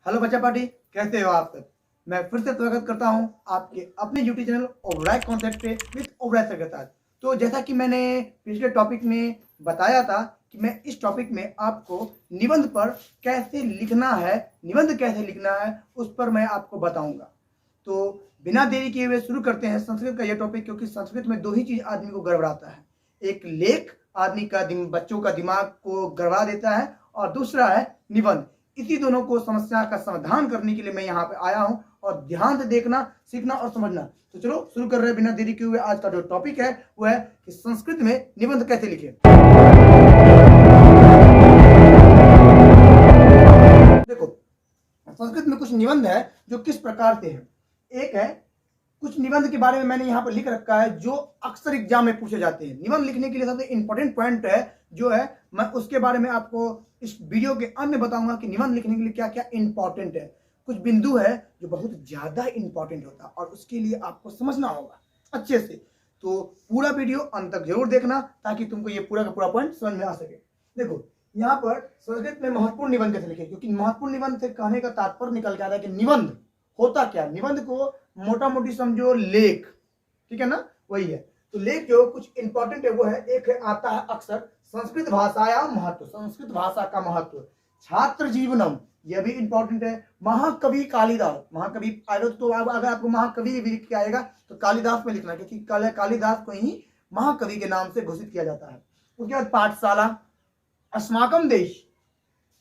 Hello बच्चा party, कैसे हो आप सब। मैं फिर से स्वागत करता हूं आपके अपने यूट्यूब चैनल ओवराय कॉन्सेप्ट पे विद ओवराय सर के साथ। तो जैसा कि मैंने पिछले टॉपिक में बताया था कि मैं इस टॉपिक में आपको निबंध पर कैसे लिखना है, निबंध कैसे लिखना है उस पर मैं आपको बताऊंगा। तो बिना देरी किए हुए शुरू करते हैं संस्कृत का यह टॉपिक, क्योंकि संस्कृत में दो ही चीज आदमी को गड़बड़ाता है। एक लेख आदमी का बच्चों का दिमाग को गड़बड़ा देता है, और दूसरा है निबंध। इसी दोनों को समस्या का समाधान करने के लिए मैं यहाँ पे आया हूं, और ध्यान से देखना, सीखना और समझना। तो चलो शुरू कर रहे हैं बिना देरी किए हुए। आज का जो टॉपिक है वो है कि संस्कृत में निबंध कैसे लिखें। देखो, संस्कृत में कुछ निबंध है जो किस प्रकार से है। एक है, कुछ निबंध के बारे में मैंने यहाँ पर लिख रखा है जो अक्सर एग्जाम में पूछे जाते हैं। निबंध लिखने के लिए सबसे इंपॉर्टेंट पॉइंट है जो है, मैं उसके बारे में आपको इस वीडियो के अंत में बताऊंगा कि निबंध लिखने के लिए क्या क्या इंपॉर्टेंट है। कुछ बिंदु है जो बहुत ज्यादा इंपॉर्टेंट होता है और उसके लिए आपको समझना होगा अच्छे से। तो पूरा वीडियो अंत तक जरूर देखना ताकि तुमको ये पूरा का पूरा पॉइंट समझ में आ सके। देखो, यहाँ पर संस्कृत में महत्वपूर्ण निबंध कैसे लिखे, क्योंकि महत्वपूर्ण निबंध से कहने का तात्पर्य निकल के आता है कि निबंध होता क्या। निबंध को मोटा मोटी समझो लेख, ठीक है ना, वही है। तो लेख जो कुछ इंपॉर्टेंट है वो है, एक है आता है अक्सर संस्कृत भाषा या महत्व, संस्कृत भाषा का महत्व। छात्र जीवनम, यह भी इंपॉर्टेंट है। महाकवि कालिदास, महाकवि तो अगर आपको महाकवि भी लिख के आएगा तो कालिदास में लिखना, क्योंकि कालिदास को ही महाकवि के नाम से घोषित किया जाता है। उसके बाद पाठशाला, अस्माकम देश,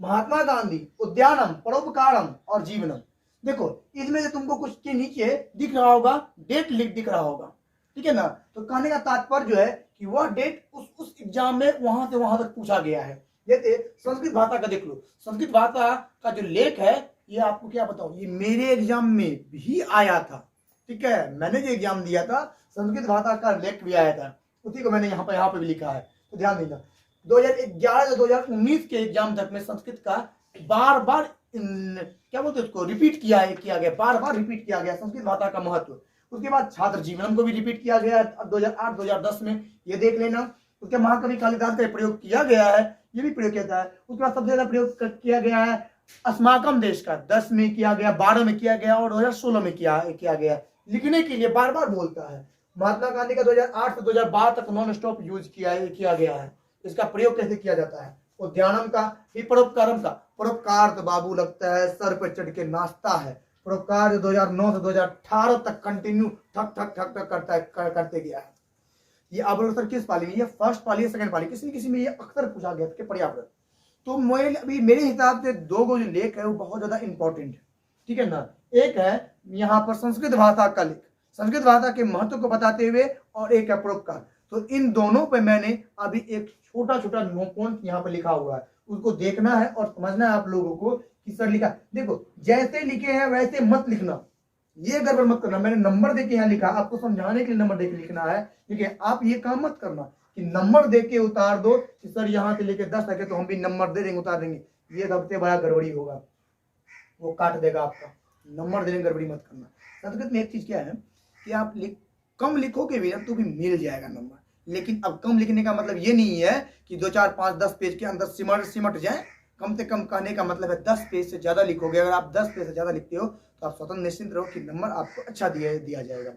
महात्मा गांधी, उद्यानम, परोपकारम और जीवनम। देखो, इसमें से तुमको कुछ के नीचे दिख रहा होगा डेट दिख रहा होगा, ठीक है ना। तो कहने का तात्पर्य जो है कि वह डेट उस एग्जाम में वहां से वहां तक पूछा गया है। जैसे संस्कृत भाषा का देख लो, संस्कृत भाषा का जो लेख है, ये आपको क्या बताऊं, ये मेरे एग्जाम में भी आया था, ठीक है। मैंने जो एग्जाम दिया था संस्कृत भाषा का लेख भी आया था, उसी को मैंने यहाँ पे भी लिखा है, तो ध्यान देना। 2011 से 2019 के एग्जाम तक में संस्कृत का बार बार क्या बोलते हैं उसको, रिपीट किया गया, बार बार रिपीट किया गया संस्कृत भाषा का महत्व। उसके बाद छात्र जीवन को भी रिपीट किया गया 2008-2010 में, ये देख लेना। उसके महाकवि कालिदास का प्रयोग किया गया है, ये भी प्रयोग किया है। उसके बाद सबसे ज्यादा प्रयोग किया गया है अस्माकम देश का, 10 में किया गया, 12 में किया गया और 2016 में किया गया। लिखने के लिए बार बार बोलता है। महात्मा गांधी का 2008 से 2012 तक नॉन स्टॉप यूज किया गया है। इसका प्रयोग कैसे किया जाता है। उद्यानम का भी, परोपकारम का, परोपकार तो बाबू लगता है सर पर चढ़ के नाचता है। परोपकार 2009 से 2018 तक कंटिन्यू ठक ठक ठक ठक करते गया है। ये अग्रसर किस पाली में, ये फर्स्ट पाली है, सेकंड पाली, किसी में ये अक्सर पूछा गया कि पर्यावरण। तो अभी मेरे हिसाब से दो जो लेख है वो बहुत ज्यादा इंपॉर्टेंट है, ठीक है ना। एक है यहाँ पर संस्कृत भाषा का लेख, संस्कृत भाषा के महत्व को बताते हुए, और एक है परोपकार। तो इन दोनों पे मैंने अभी एक छोटा छोटा नो पॉइंट यहाँ पे लिखा हुआ है, उसको देखना है और समझना है आप लोगों को कि सर लिखा। देखो, जैसे लिखे हैं वैसे मत लिखना, ये गड़बड़ मत करना। मैंने नंबर देके यहाँ लिखा, आपको समझाने के लिए नंबर देके लिखना है, ठीक है। आप ये काम मत करना कि नंबर देके उतार दो कि सर यहाँ से लेके 10 तक है तो हम भी नंबर दे देंगे, उतार देंगे। ये सबसे बड़ा गड़बड़ी होगा, वो काट देगा आपका। नंबर देने गड़बड़ी मत करना। संस्कृत में एक चीज क्या है कि आप कम लिखोगे भी ना तो भी मिल जाएगा नंबर, लेकिन अब कम लिखने का मतलब ये नहीं है कि 2, 4, 5, 10 पेज के अंदर सिमट जाए। कम से कम कहने का मतलब है 10 पेज से ज्यादा लिखोगे। अगर आप 10 पेज से ज्यादा लिखते हो तो आप स्वतंत्र निश्चिंत रहो कि नंबर आपको अच्छा दिया जाएगा,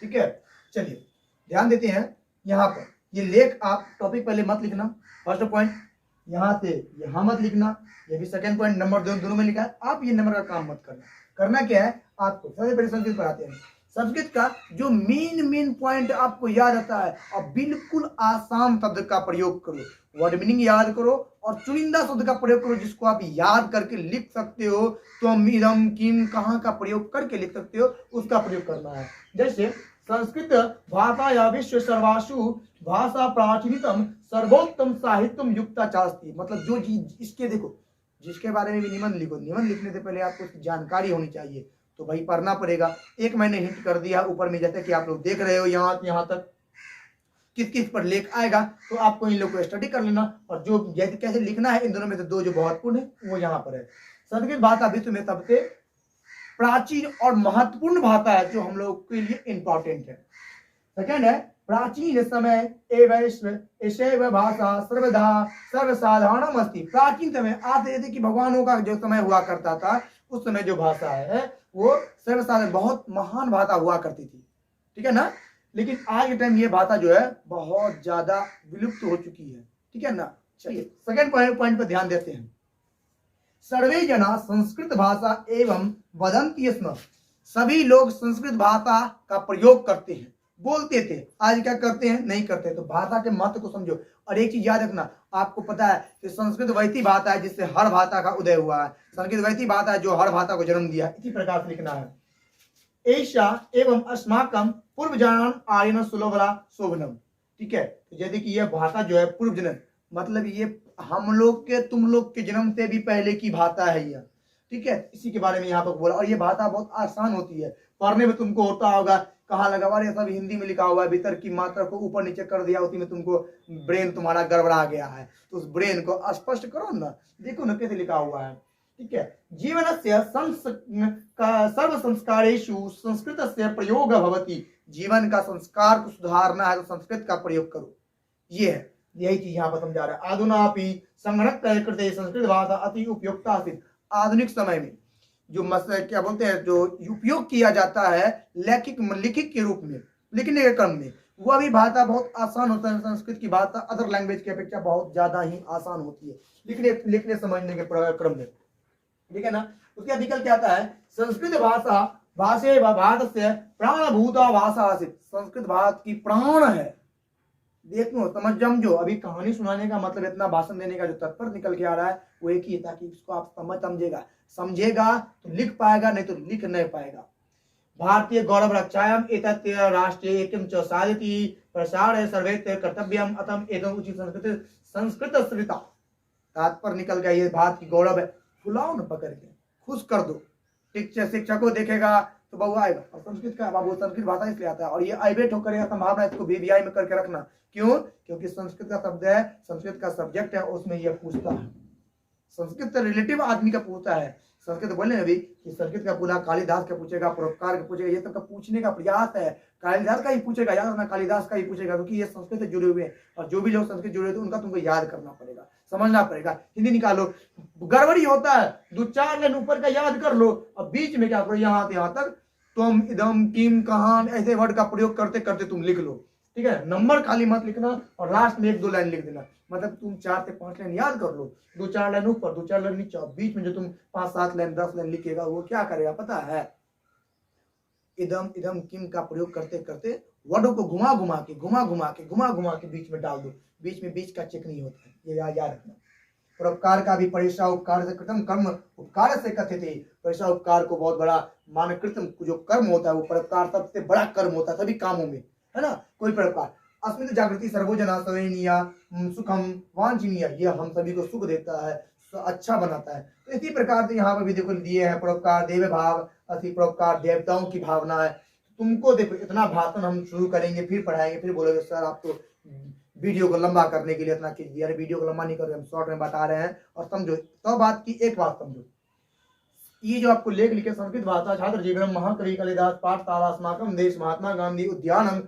ठीक है। चलिए ध्यान देते हैं यहाँ पर। ये लेख आप टॉपिक पहले मत लिखना, फर्स्ट पॉइंट। यहाँ से यहाँ मत लिखना, ये भी सेकंड पॉइंट। नंबर दोनों में लिखा है, आप ये नंबर का काम मत करना। करना क्या है, आपको सबसे पहले संस्कृत पढ़ाते हैं। संस्कृत का जो मेन पॉइंट आपको याद आता है, और बिल्कुल आसान शब्द का प्रयोग करो, वर्ड मीनिंग याद करो और चुनिंदा शब्द का प्रयोग करो जिसको आप याद करके लिख सकते हो। तुम, इदम, किम, कहाँ का प्रयोग करके लिख सकते हो, उसका प्रयोग करना है। जैसे संस्कृत भाषा या विश्व सर्वासु भाषा प्राचीनतम सर्वोत्तम साहित्यम युक्ता चास्ती। मतलब जो इसके देखो, जिसके बारे में भी निबंध लिखो, निबंध लिखने से पहले आपको उसकी जानकारी होनी चाहिए, तो भाई पढ़ना पड़ेगा। एक मैंने हिंट कर दिया ऊपर में, जैसे कि आप लोग देख रहे हो यहाँ तक किस किस पर लेख आएगा, तो आपको इन लोग को स्टडी कर लेना। और जो जैसे कैसे लिखना है, इन दोनों में से दो जो महत्वपूर्ण है वो यहाँ पर है। संस्कृत भाषा विश्व में सबसे प्राचीन और महत्वपूर्ण भाषा है जो हम लोग के लिए इंपॉर्टेंट है। सेकंड है प्राचीन समय एवं भाषा सर्वदा सर्वसाधारणम अस्ति। प्राचीन समय, आज जैसे कि भगवानों का जो समय हुआ करता था उस समय जो भाषा है वो सर्वसाधारण बहुत महान भाषा हुआ करती थी, ठीक है ना। लेकिन आज के टाइम ये भाषा जो है बहुत ज्यादा विलुप्त हो चुकी है, ठीक है ना। चलिए सेकंड पॉइंट पर ध्यान देते हैं। सर्वे जना संस्कृत भाषा एवं वदन्ति स्म, सभी लोग संस्कृत भाषा का प्रयोग करते हैं, बोलते थे। आज क्या करते हैं? नहीं करते। तो भाषा के महत्व को समझो। और एक चीज याद रखना, आपको पता है कि संस्कृत वैसी भाषा है जिससे हर भाषा का उदय हुआ है। संस्कृत वैसी भाषा है जो हर भाषा को जन्म दिया। इसी प्रकार से लिखना है। ऐसा एवं अस्माकम पूर्व जनान आर्यन सुलभला शोभनम, ठीक है। तो यदि कि यह भाषा जो है पूर्व जन्म, मतलब ये हम लोग के तुम लोग के जन्म से भी पहले की भाषा है यह, ठीक है। इसी के बारे में यहाँ पर बोला। और ये भाषा बहुत आसान होती है, पढ़ने में तुमको होता होगा कहाँ लगा हुआ, ये सब हिंदी में लिखा हुआ है। भीतर की मात्रा को ऊपर नीचे कर दिया, उसी में तुमको ब्रेन तुम्हारा गड़बड़ा गया है। तो उस ब्रेन को स्पष्ट करो ना, देखो ना कैसे लिखा हुआ है, ठीक है। जीवन से सर्व संस्कारेषु संस्कृत से प्रयोग भवति, जीवन का संस्कार को सुधारना है तो संस्कृत का प्रयोग करो। ये है, यही चीज यहाँ पर समझा रहा है। आधुनापि संगणक कृते संस्कृत भाषा अति उपयुक्ता आसीत्, आधुनिक समय में जो क्या बोलते हैं, जो उपयोग किया जाता है लिखित के रूप में, लिखने के क्रम में, वह भी भाषा बहुत आसान होता है। संस्कृत की भाषा अदर लैंग्वेज की अपेक्षा बहुत ज्यादा ही आसान होती है लिखने समझने के क्रम में, ठीक है ना। उसके बाद निकल के आता है संस्कृत भाषा भाषे भारत से प्राणभूता भाषा आसीत्, संस्कृत भारत की प्राण है। देखो समझ जमझो, अभी कहानी सुनाने का मतलब, इतना भाषण देने का जो तत्पर निकल के आ रहा है वो एक ही है, ताकि इसको आप समझेगा तो लिख पाएगा, नहीं तो लिख नहीं पाएगा। भारतीय गौरव रक्षायाम एतत् राष्ट्रीय एकम च साधयति प्रसार सर्वेत्र कर्तव्यम अतम एतम उचित संस्कृत सरिता, तात्पर्य निकल गया, ये भारत की गौरव है। फुलाओ न पकड़ के, खुश कर दो। शिक्षक को देखेगा तो बबू आएगा। और संस्कृत का बाबू, संस्कृत भाषा इसलिए आता है। और ये आइवेट होकर यह संभावना है, इसको बीबीआई में करके रखना। क्यों? क्योंकि संस्कृत का शब्द है, संस्कृत का सब्जेक्ट है, उसमें यह पूछता है। संस्कृत रिलेटिव आदमी का पूछता है। संस्कृत बोले अभी कि संस्कृत का पूरा कालिदास का पूछेगा, परोपकार का पूछेगा, ये सब का पूछने का प्रयास है। कालिदास का ही पूछेगा, याद रखना, कालिदास का ही पूछेगा, क्योंकि ये संस्कृत से जुड़े हुए हैं। और जो भी लोग संस्कृत जुड़े हुए उनका तुमको याद करना पड़ेगा, समझना पड़ेगा। हिंदी निकालो, गड़बड़ी होता है, 2-4 लाइन ऊपर का याद कर लो और बीच में क्या करो, यहाँ से यहाँ तक तुम इदम किम कहां ऐसे वर्ड का प्रयोग करते करते तुम लिख लो, ठीक है। नंबर खाली मत लिखना और लास्ट में 1-2 लाइन लिख देना। मतलब तुम 4 से 5 लाइन याद कर लो, 2-4 लाइन ऊपर, 2-4 लाइन नीचे, बीच में जो तुम 5-7 लाइन 10 लाइन लिखेगा वो क्या करेगा पता है? इदम इदम किम का प्रयोग करते करते वर्डों को घुमा घुमा के बीच में डाल दो। बीच का चेक नहीं होता है, ये याद रखना। परोपकार का भी परीक्षा उपकार से कृतम कर्म उपकार से कथित है। परीक्षा उपकार को बहुत बड़ा मान, कृतम जो कर्म होता है वो परोपकार सबसे बड़ा कर्म होता है सभी कामों में, है ना। कोई परोपकार अस्मित जागृति सर्वोजना सवैनिया सुखम वांछनीय, यह हम सभी को सुख देता है, अच्छा बनाता है। तो इसी प्रकार से यहाँ पर भी देखो दिए हैं परोपकार देव भाव, अति परोपकार देवताओं की भावना है। तुमको देखो इतना भाषण हम शुरू करेंगे, फिर पढ़ाएंगे, फिर बोलोगे सर आप तो वीडियो को लंबा करने के लिए इतना कीजिए। अरे वीडियो को लंबा नहीं कर रहे, हम शॉर्ट में बता रहे हैं। और समझो तो बात की एक बात समझो, ये जो आपको लेख लिखे संस्कृत भाषा छात्र जीवन महाकवि कालिदास पाठशाला अस्माकम देश महात्मा गांधी उद्यानम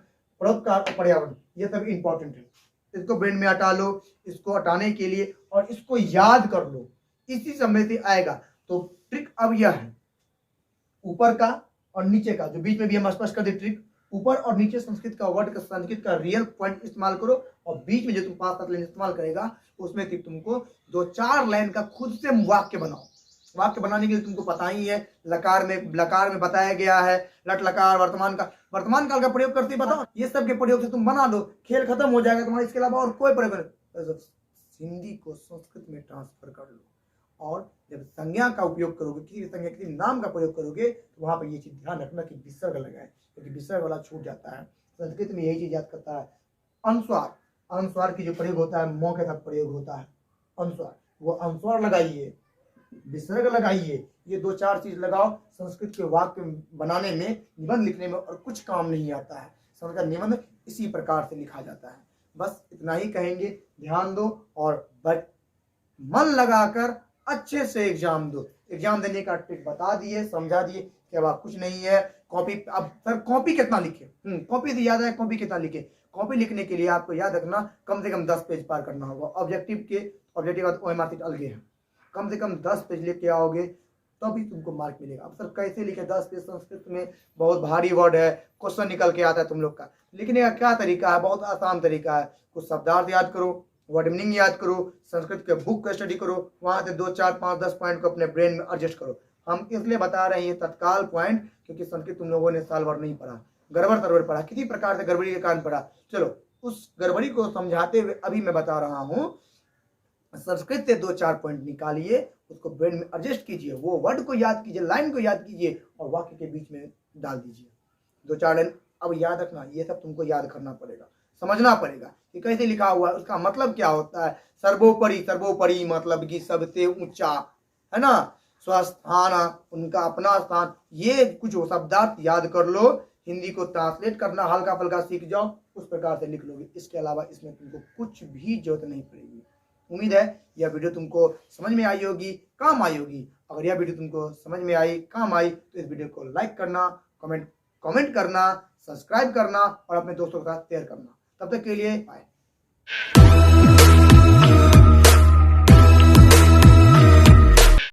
परोपकार और पर्यावरण, ये सब इंपॉर्टेंट है। इसको ब्रेन में हटा लो, इसको हटाने के लिए और इसको याद कर लो, इसी समय से आएगा। तो ट्रिक अब यह है, ऊपर का और नीचे का जो बीच में भी हम स्पष्ट कर दे, ट्रिक ऊपर और नीचे संस्कृत का वर्ड का संस्कृत का रियल पॉइंट इस्तेमाल करो। और बीच में जो तुम 5-7 लाइन इस्तेमाल करेगा उसमें तुमको 2-4 लाइन का खुद से वाक्य बनाओ। वाक्य बनाने के लिए तुमको पता ही है, लकार में बताया गया है, लट लकार वर्तमान काल का प्रयोग करते बताओ। ये सब के प्रयोग से तुम बना दो, खेल खत्म हो जाएगा तुम्हारा। इसके अलावा और कोई प्रयोग नहीं। हिंदी को संस्कृत में ट्रांसफर कर लो। और जब संज्ञा का उपयोग करोगे, किसी संज्ञा किसी नाम का प्रयोग करोगे, तो वहां पर ये चीज ध्यान रखना कि विसर्ग लगाए, क्योंकि विसर्ग वाला छूट जाता है। संस्कृत में यही चीज याद करता है। अनुस्वार की जो प्रयोग होता है, मौ के साथ प्रयोग होता है अनुस्वार, वो अनुस्वार लगाइए, विसर्ग लगाइए, ये 2-4 चीज लगाओ। संस्कृत के वाक्य बनाने में, निबंध लिखने में और कुछ काम नहीं आता है। संस्कृत निबंध इसी प्रकार से लिखा जाता है। बस इतना ही कहेंगे, ध्यान दो और मन लगाकर अच्छे से एग्जाम दो। एग्जाम देने का ट्रिक बता दिए, समझा दिए कि अब आप कुछ नहीं है। कॉपी, अब सर कॉपी कितना लिखे, कॉपी से याद है, कॉपी कितना लिखे। कॉपी लिखने के लिए आपको याद रखना कम से कम 10 पेज पार करना होगा। ऑब्जेक्टिव OMR अलगे है, कम से कम 10 पेज लिख के आओगे। तो भी तुमको मार्क मिलेगा। अब सर कैसे लिखे 10 पेज संस्कृत में, बहुत भारी वर्ड है, क्वेश्चन निकल के आता है तुम लोग का। लिखने का क्या तरीका है, बहुत आसान तरीका है। कुछ शब्दार्थ याद करो, वर्ड मीनिंग याद करो, संस्कृत के बुक का स्टडी करो, वहां से 2 4 5 10 पॉइंट को अपने ब्रेन में एडजस्ट करो। हम इसलिए बता रहे हैं तत्काल पॉइंट, क्योंकि संस्कृत तुम लोगों ने साल भर नहीं पढ़ा, गड़बड़ तरबड़ पढ़ा, किसी प्रकार से गड़बड़ी के कारण पढ़ा। चलो उस गड़बड़ी को समझाते हुए अभी मैं बता रहा हूं, संस्कृत से 2 4 पॉइंट निकालिए, उसको ब्रेन में एडजस्ट कीजिए, वो वर्ड को याद कीजिए, लाइन को याद कीजिए और वाक्य के बीच में डाल दीजिए 2 4 लाइन। अब याद रखना, ये सब तुमको याद करना पड़ेगा, समझना पड़ेगा कि कैसे लिखा हुआ है, उसका मतलब क्या होता है। सर्वोपरि, सर्वोपरि मतलब कि सबसे ऊंचा, है ना, स्वस्थान, उनका अपना स्थान। ये कुछ शब्दार्थ याद कर लो, हिंदी को ट्रांसलेट करना हल्का फुल्का सीख जाओ, उस प्रकार से लिख लोगे। इसके अलावा इसमें तुमको कुछ भी जरूरत नहीं पड़ेगी। उम्मीद है यह वीडियो तुमको समझ में आई होगी, काम आई होगी। अगर यह वीडियो तुमको समझ में आई, काम आई, तो इस वीडियो को लाइक करना, कमेंट करना, सब्सक्राइब करना और अपने दोस्तों के साथ शेयर करना। तब तक के लिए बाय।